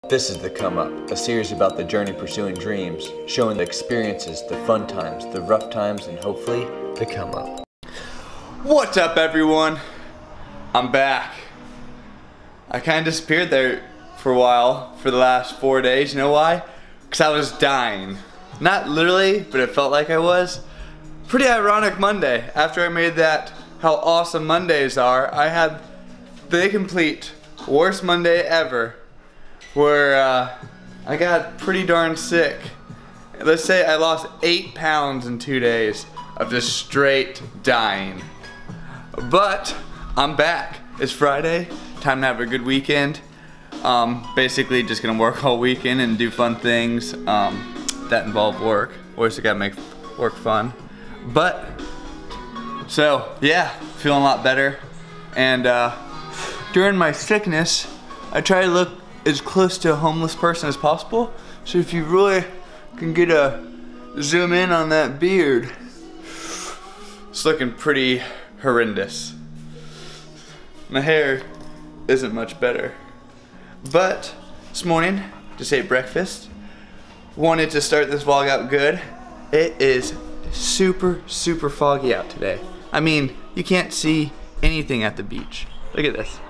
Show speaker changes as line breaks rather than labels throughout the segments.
This is The Come Up, a series about the journey pursuing dreams, showing the experiences, the fun times, the rough times, and hopefully, the come up.
What's up, everyone? I'm back. I kind of disappeared there for a while, for the last 4 days. You know why? Because I was dying. Not literally, but it felt like I was. Pretty ironic Monday. After I made that how awesome Mondays are, I had the complete worst Monday ever, where I got pretty darn sick. Let's say I lost 8 pounds in 2 days of just straight dying. But I'm back. It's Friday, time to have a good weekend. Basically just gonna work all weekend and do fun things that involve work. Always gotta make work fun. But, so yeah, feeling a lot better. And during my sickness, I try to look as close to a homeless person as possible. So if you really can get a zoom in on that beard, it's looking pretty horrendous. My hair isn't much better. But this morning, just ate breakfast. Wanted to start this vlog out good. It is super foggy out today. I mean, you can't see anything at the beach. Look at this.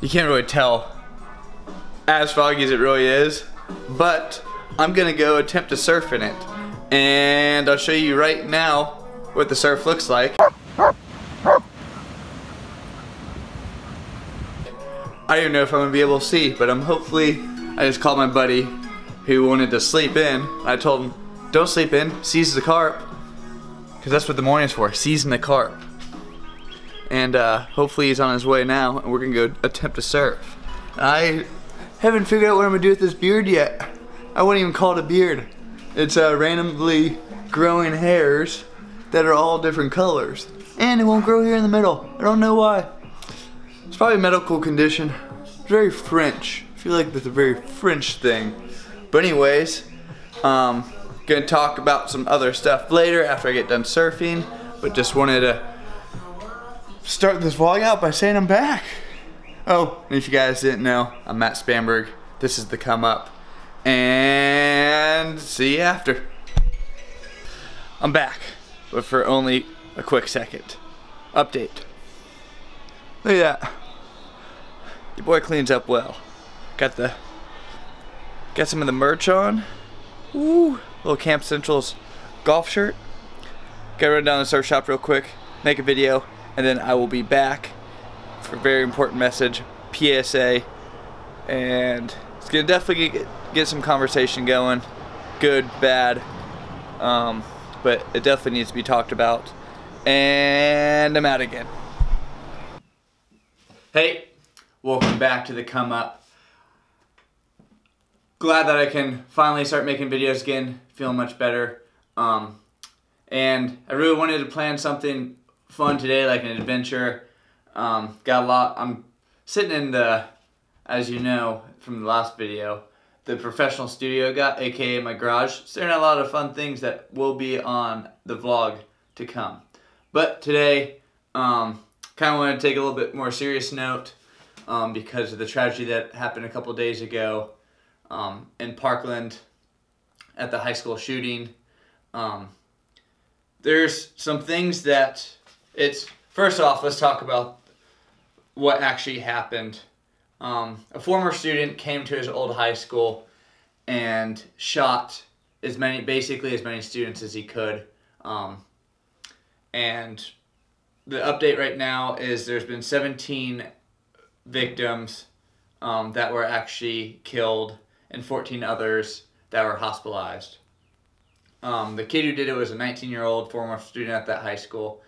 You can't really tell as foggy as it really is, but I'm gonna go attempt to surf in it. And I'll show you right now what the surf looks like. I don't even know if I'm gonna be able to see, but hopefully, I just called my buddy who wanted to sleep in. I told him, don't sleep in, seize the carp. Because that's what the morning's for, seizing the carp. And hopefully he's on his way now, and we're gonna go attempt to surf. I haven't figured out what I'm gonna do with this beard yet. I wouldn't even call it a beard. It's randomly growing hairs that are all different colors. And it won't grow here in the middle. I don't know why. It's probably a medical condition. It's very French. I feel like that's a very French thing. But anyways, gonna talk about some other stuff later after I get done surfing. But just wanted to start this vlog out by saying I'm back. Oh, and if you guys didn't know, I'm Matt Spanburg. This is The Come Up. And see you after. I'm back, but for only a quick second. Update. Look at that. Your boy cleans up well. Got some of the merch on. Woo! Little Camp Central's golf shirt. Gotta run down to the surf shop real quick, make a video, and then I will be back for a very important message, PSA, and it's gonna definitely get some conversation going, good, bad, but it definitely needs to be talked about. And I'm out again. Hey, welcome back to The Come Up. Glad that I can finally start making videos again, feeling much better. And I really wanted to plan something fun today, like an adventure. Got a lot. I'm sitting in the, as you know from the last video, the professional studio I got, aka my garage. Staring at a lot of fun things that will be on the vlog to come. But today, kind of want to take a little bit more serious note because of the tragedy that happened a couple days ago in Parkland at the high school shooting. There's some things that first off, let's talk about what actually happened. A former student came to his old high school and shot basically as many students as he could. And the update right now is there's been 17 victims that were actually killed and 14 others that were hospitalized. The kid who did it was a 19-year-old former student at that high school.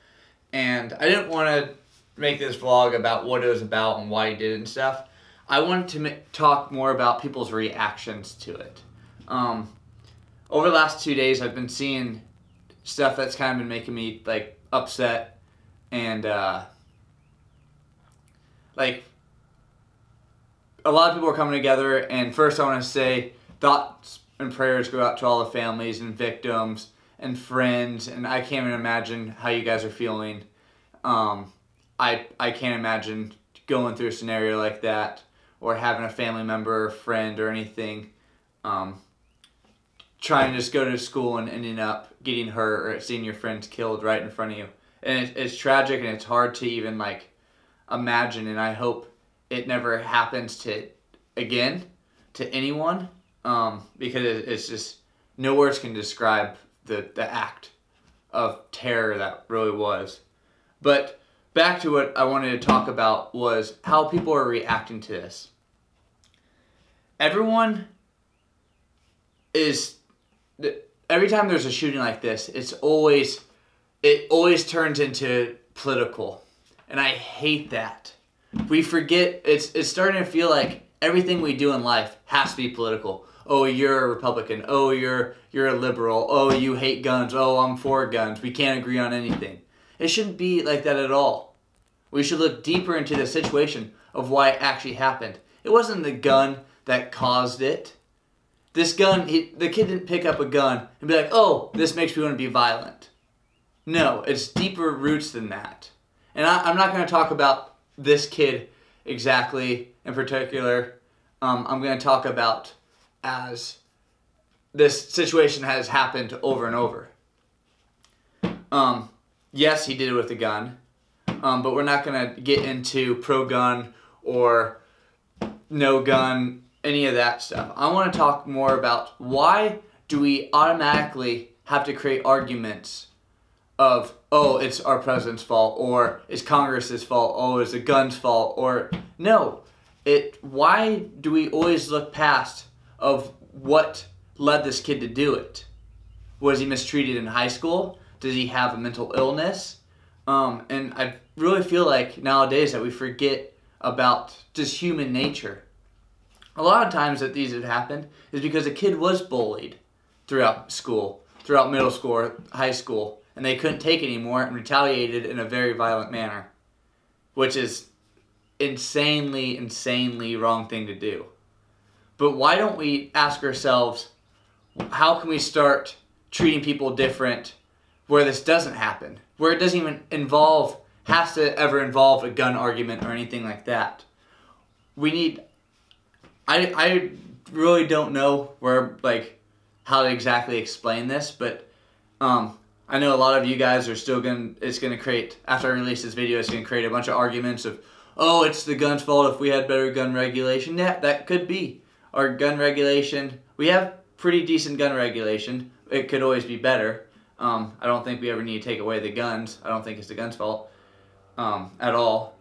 And I didn't want to make this vlog about what it was about and why he did it and stuff. I wanted to talk more about people's reactions to it. Over the last 2 days, I've been seeing stuff that's kind of been making me like upset and like a lot of people are coming together. And first, I want to say thoughts and prayers go out to all the families and victims and friends, and I can't even imagine how you guys are feeling. I can't imagine going through a scenario like that, or having a family member or friend or anything trying to just go to school and ending up getting hurt, or seeing your friends killed right in front of you. And it's tragic, and it's hard to even like imagine, and I hope it never happens to anyone, because it's just, no words can describe the act of terror that really was. But back to what I wanted to talk about was how people are reacting to this. Every time there's a shooting like this, it always turns into political. And I hate that. We forget, it's starting to feel like everything we do in life has to be political. Oh, you're a Republican. Oh, you're a liberal. Oh, you hate guns. Oh, I'm for guns. We can't agree on anything. It shouldn't be like that at all. We should look deeper into the situation of why it actually happened. It wasn't the gun that caused it. This gun, the kid didn't pick up a gun and be like, oh, this makes me want to be violent. No, it's deeper roots than that. And I'm not going to talk about this kid exactly in particular. I'm going to talk about as this situation has happened over and over. Yes, he did it with a gun, but we're not going to get into pro-gun or no-gun, any of that stuff. I want to talk more about why do we automatically have to create arguments of, oh, it's our president's fault, or it's Congress's fault, oh, it's the gun's fault, or no. Why do we always look past of what led this kid to do it? Was he mistreated in high school? Does he have a mental illness? And I really feel like nowadays that we forget about just human nature. A lot of times that these have happened is because a kid was bullied throughout school, throughout middle school or high school, and they couldn't take it anymore and retaliated in a very violent manner, which is insanely, insanely wrong thing to do. But why don't we ask ourselves, how can we start treating people different where this doesn't happen, where it doesn't even has to ever involve a gun argument or anything like that? I really don't know how to exactly explain this, but I know a lot of you guys are still it's gonna create, after I release this video, it's gonna create a bunch of arguments of, oh, it's the gun's fault if we had better gun regulation. Yeah, that could be. Our gun regulation, we have pretty decent gun regulation. It could always be better. I don't think we ever need to take away the guns. I don't think it's the gun's fault at all.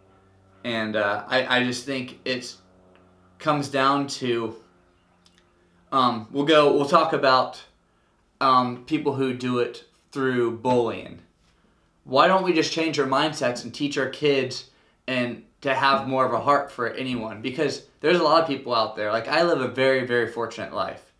And I just think it comes down to, we'll talk about people who do it through bullying. Why don't we just change our mindsets and teach our kids and to have more of a heart for anyone? Because there's a lot of people out there. Like, I live a very, very fortunate life.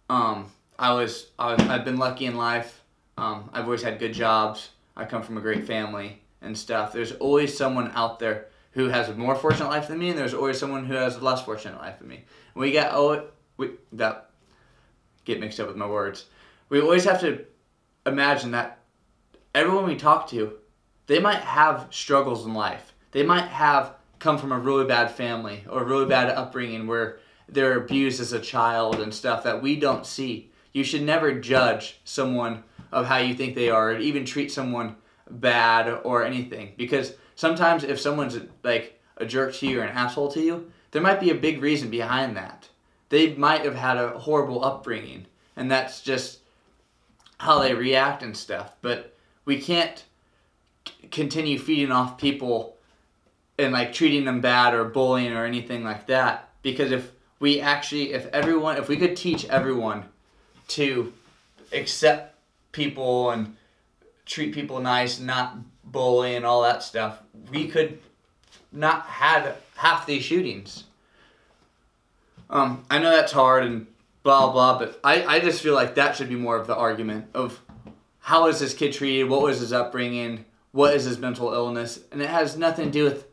I've been lucky in life. I've always had good jobs. I come from a great family and stuff. There's always someone out there who has a more fortunate life than me, and there's always someone who has a less fortunate life than me. Get mixed up with my words. We always have to imagine that everyone we talk to, they might have struggles in life. They might have come from a really bad family or a really bad upbringing where they're abused as a child and stuff that we don't see. You should never judge someone of how you think they are, or even treat someone bad or anything. Because sometimes if someone's like a jerk to you or an asshole to you, there might be a big reason behind that. They might have had a horrible upbringing, and that's just how they react and stuff. But we can't continue feeding off people and like treating them bad or bullying or anything like that. Because if we could teach everyone to accept people and treat people nice, not bully and all that stuff, we could not have half these shootings. I know that's hard and blah blah, but I just feel like that should be more of the argument of how is this kid treated, what was his upbringing, what is his mental illness, and it has nothing to do with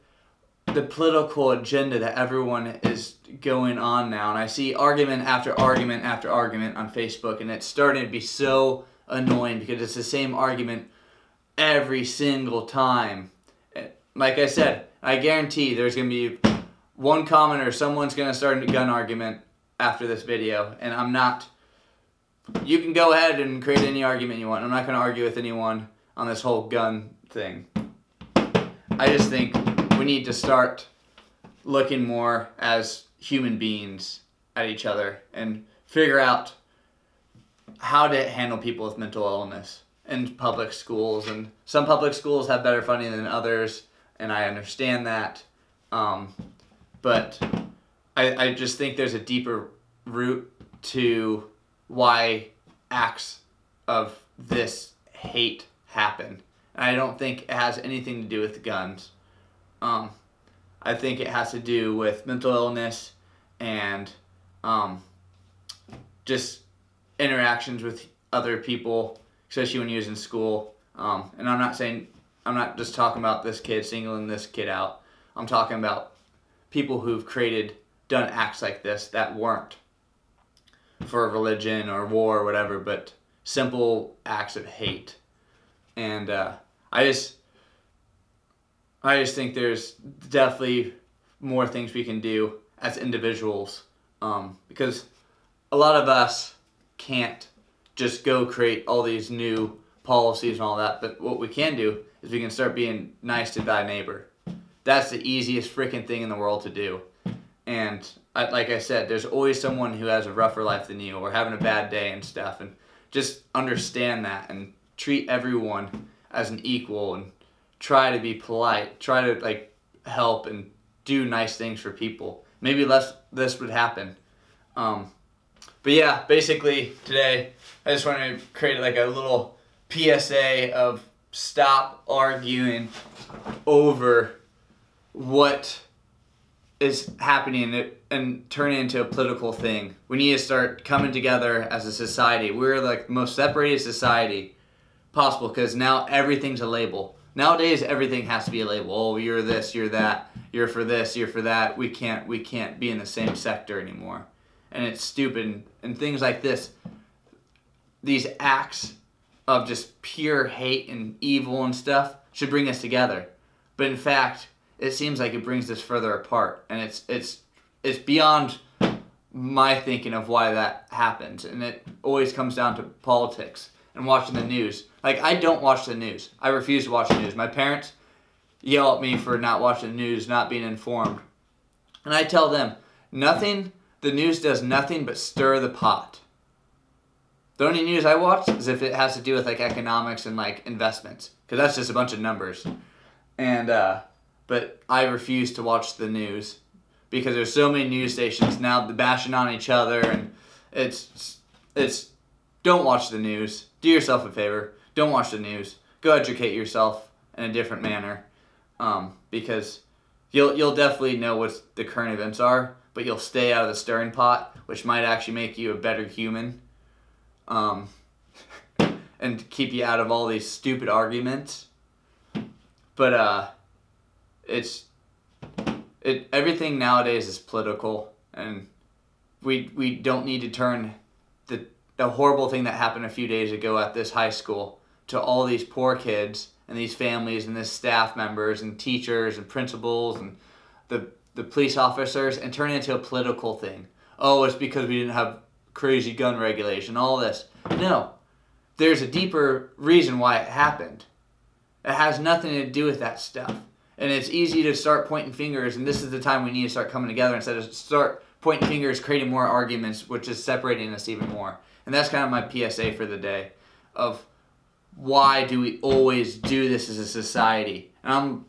the political agenda that everyone is going on now, and I see argument after argument after argument on Facebook, and it's starting to be so annoying because it's the same argument every single time. Like I said, I guarantee there's going to be one comment or someone's going to start a gun argument after this video, and I'm not... You can go ahead and create any argument you want. I'm not going to argue with anyone on this whole gun thing. I just think we need to start looking more as human beings at each other and figure out how to handle people with mental illness in public schools. And some public schools have better funding than others, and I understand that. But I just think there's a deeper root to why acts of this hate happen. And I don't think it has anything to do with guns. I think it has to do with mental illness and just interactions with other people, especially when he was in school. And I'm not just talking about this kid, singling this kid out. I'm talking about people who've done acts like this that weren't for religion or war or whatever, but simple acts of hate. And I just think there's definitely more things we can do as individuals, because a lot of us can't just go create all these new policies and all that, but what we can do is we can start being nice to thy neighbor. That's the easiest freaking thing in the world to do. And like I said, there's always someone who has a rougher life than you or having a bad day and stuff, and just understand that and treat everyone as an equal and try to be polite, try to like help and do nice things for people. Maybe less this would happen. But yeah, basically today I just wanted to create like a little PSA of stop arguing over what is happening and turn it into a political thing. We need to start coming together as a society. We're like the most separated society possible because now everything's a label. Nowadays everything has to be a label. Oh, you're this, you're that, you're for this, you're for that. We can't be in the same sector anymore. And it's stupid. And things like this, these acts of just pure hate and evil and stuff should bring us together. But in fact, it seems like it brings us further apart, and it's beyond my thinking of why that happens. And it always comes down to politics and watching the news. Like, I don't watch the news. I refuse to watch the news. My parents yell at me for not watching the news, not being informed. And I tell them, the news does nothing but stir the pot. The only news I watch is if it has to do with like economics and like investments, because that's just a bunch of numbers. And but I refuse to watch the news because there's so many news stations now bashing on each other, and it's don't watch the news. Do yourself a favor. Don't watch the news. Go educate yourself in a different manner, because you'll definitely know what the current events are, but you'll stay out of the stirring pot, which might actually make you a better human, and keep you out of all these stupid arguments. But everything nowadays is political, and we don't need to turn the horrible thing that happened a few days ago at this high school to all these poor kids and these families and these staff members and teachers and principals and the police officers and turn it into a political thing. Oh, it's because we didn't have crazy gun regulation, all this. No, there's a deeper reason why it happened. It has nothing to do with that stuff. And it's easy to start pointing fingers, and this is the time we need to start coming together instead of start pointing fingers, creating more arguments, which is separating us even more. And that's kind of my PSA for the day of why do we always do this as a society. And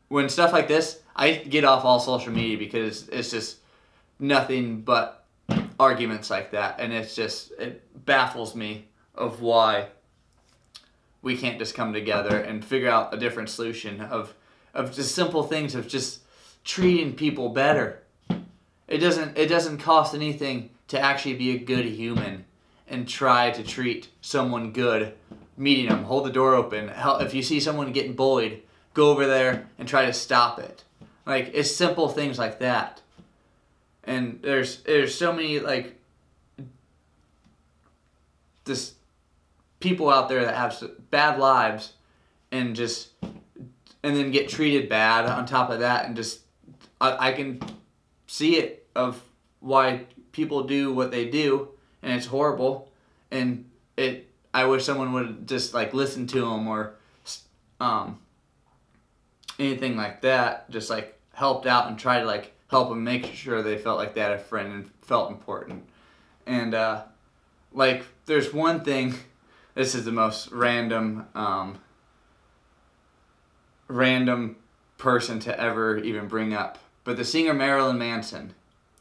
when stuff like this, I get off all social media because it's just nothing but arguments like that. And it baffles me of why we can't just come together and figure out a different solution of just simple things of just treating people better. It doesn't cost anything to actually be a good human and try to treat someone good, meeting them, hold the door open. If you see someone getting bullied, go over there and try to stop it. Like, it's simple things like that.
And there's so many like this people out there that have bad lives and then get treated bad on top of that, and just I can see it of why people do what they do, and it's horrible, and I wish someone would just like listen to them or anything like that, just like helped out and try to like help them, make sure they felt like they had a friend and felt important. And like there's one thing, this is the most random person to ever even bring up, but the singer Marilyn Manson,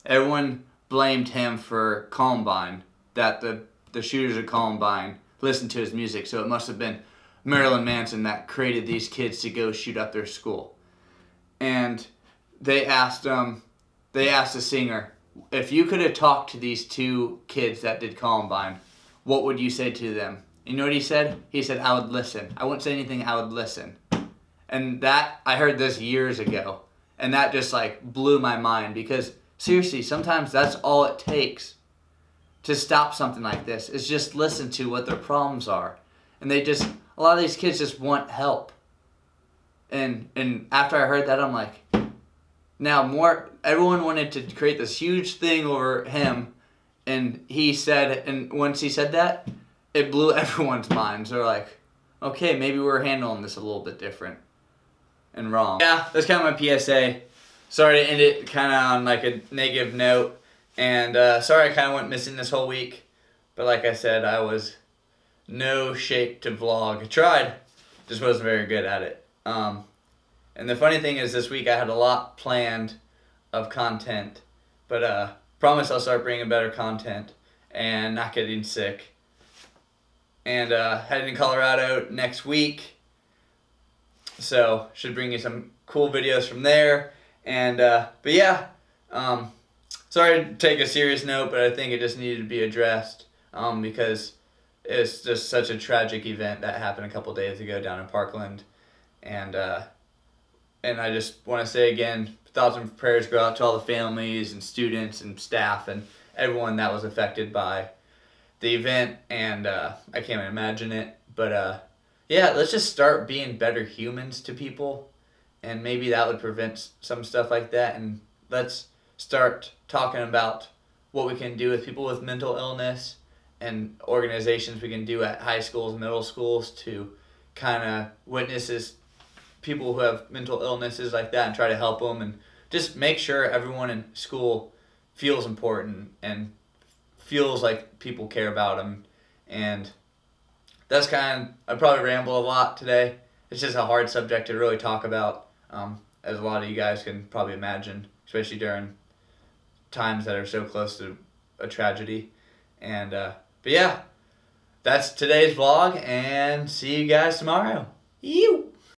everyone blamed him for Columbine, that the shooters of Columbine listened to his music, so it must have been Marilyn Manson that created these kids to go shoot up their school. And they asked the singer, if you could have talked to these two kids that did Columbine, what would you say to them? You know what he said? He said, I would listen. I wouldn't say anything, I would listen. And that, I heard this years ago, and that just like blew my mind, because seriously, sometimes that's all it takes to stop something like this, is just listen to what their problems are. And a lot of these kids just want help. And after I heard that, I'm like, now everyone wanted to create this huge thing over him, and once he said that, it blew everyone's minds. They're like, okay, maybe we're handling this a little bit different and wrong. Yeah, that's kind of my PSA. Sorry to end it kind of on like a negative note, and sorry I kind of went missing this whole week, but like I said, I was no shape to vlog. I tried, just wasn't very good at it. And the funny thing is, this week I had a lot planned of content, but promise I'll start bringing better content and not getting sick. And heading to Colorado next week, so should bring you some cool videos from there. And but yeah, sorry to take a serious note, but I think it just needed to be addressed because it's just such a tragic event that happened a couple days ago down in Parkland. And I just want to say again, thoughts and prayers go out to all the families and students and staff and everyone that was affected by the event. And I can't even imagine it. But yeah, let's just start being better humans to people, and maybe that would prevent some stuff like that. And let's start talking about what we can do with people with mental illness and organizations we can do at high schools and middle schools to kind of witness people who have mental illnesses like that and try to help them, and just make sure everyone in school feels important and feels like people care about them. And that's I probably ramble a lot today. It's just a hard subject to really talk about, as a lot of you guys can probably imagine, especially during times that are so close to a tragedy. And but yeah, that's today's vlog, and see you guys tomorrow. Ew.